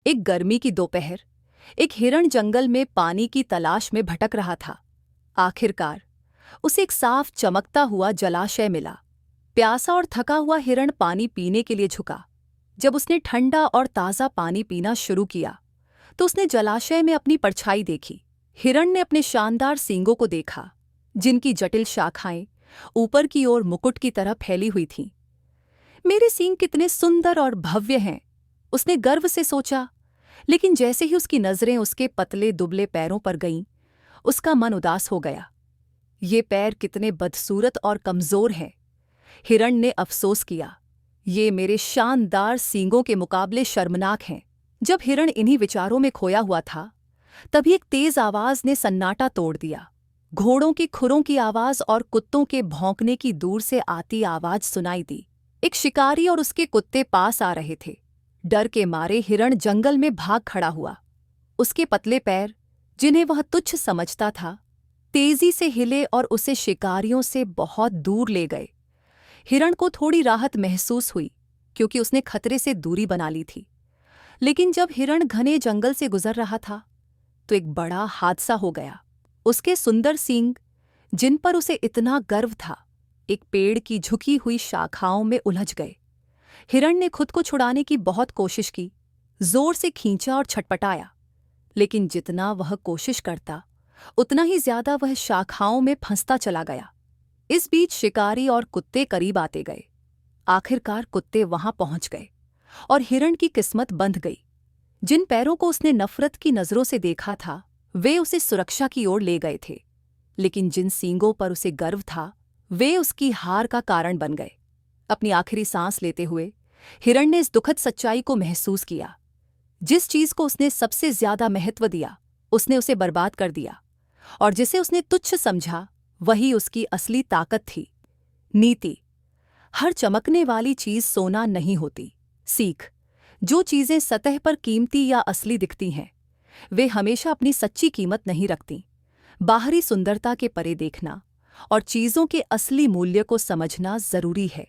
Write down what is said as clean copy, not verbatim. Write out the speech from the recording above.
एक गर्मी की दोपहर, एक हिरण जंगल में पानी की तलाश में भटक रहा था। आखिरकार उसे एक साफ चमकता हुआ जलाशय मिला। प्यासा और थका हुआ हिरण पानी पीने के लिए झुका। जब उसने ठंडा और ताज़ा पानी पीना शुरू किया तो उसने जलाशय में अपनी परछाई देखी। हिरण ने अपने शानदार सींगों को देखा, जिनकी जटिल शाखाएं ऊपर की ओर मुकुट की तरह फैली हुई थीं। मेरे सींग कितने सुंदर और भव्य हैं, उसने गर्व से सोचा। लेकिन जैसे ही उसकी नजरें उसके पतले दुबले पैरों पर गईं, उसका मन उदास हो गया। ये पैर कितने बदसूरत और कमजोर हैं, हिरण ने अफसोस किया। ये मेरे शानदार सींगों के मुकाबले शर्मनाक हैं। जब हिरण इन्हीं विचारों में खोया हुआ था, तभी एक तेज आवाज ने सन्नाटा तोड़ दिया। घोड़ों की खुरों की आवाज और कुत्तों के भौंकने की दूर से आती आवाज सुनाई दी। एक शिकारी और उसके कुत्ते पास आ रहे थे। डर के मारे हिरण जंगल में भाग खड़ा हुआ। उसके पतले पैर, जिन्हें वह तुच्छ समझता था, तेजी से हिले और उसे शिकारियों से बहुत दूर ले गए। हिरण को थोड़ी राहत महसूस हुई, क्योंकि उसने खतरे से दूरी बना ली थी। लेकिन जब हिरण घने जंगल से गुजर रहा था, तो एक बड़ा हादसा हो गया। उसके सुंदर सींग, जिन पर उसे इतना गर्व था, एक पेड़ की झुकी हुई शाखाओं में उलझ गए। हिरण ने खुद को छुड़ाने की बहुत कोशिश की, जोर से खींचा और छटपटाया। लेकिन जितना वह कोशिश करता, उतना ही ज्यादा वह शाखाओं में फंसता चला गया। इस बीच शिकारी और कुत्ते करीब आते गए। आखिरकार कुत्ते वहां पहुंच गए और हिरण की किस्मत बंध गई। जिन पैरों को उसने नफरत की नजरों से देखा था, वे उसे सुरक्षा की ओर ले गए थे। लेकिन जिन सींगों पर उसे गर्व था, वे उसकी हार का कारण बन गए। अपनी आखिरी सांस लेते हुए हिरण ने इस दुखद सच्चाई को महसूस किया। जिस चीज को उसने सबसे ज्यादा महत्व दिया, उसने उसे बर्बाद कर दिया। और जिसे उसने तुच्छ समझा, वही उसकी असली ताकत थी। नीति: हर चमकने वाली चीज सोना नहीं होती। सीख: जो चीजें सतह पर कीमती या असली दिखती हैं, वे हमेशा अपनी सच्ची कीमत नहीं रखती। बाहरी सुंदरता के परे देखना और चीजों के असली मूल्य को समझना जरूरी है।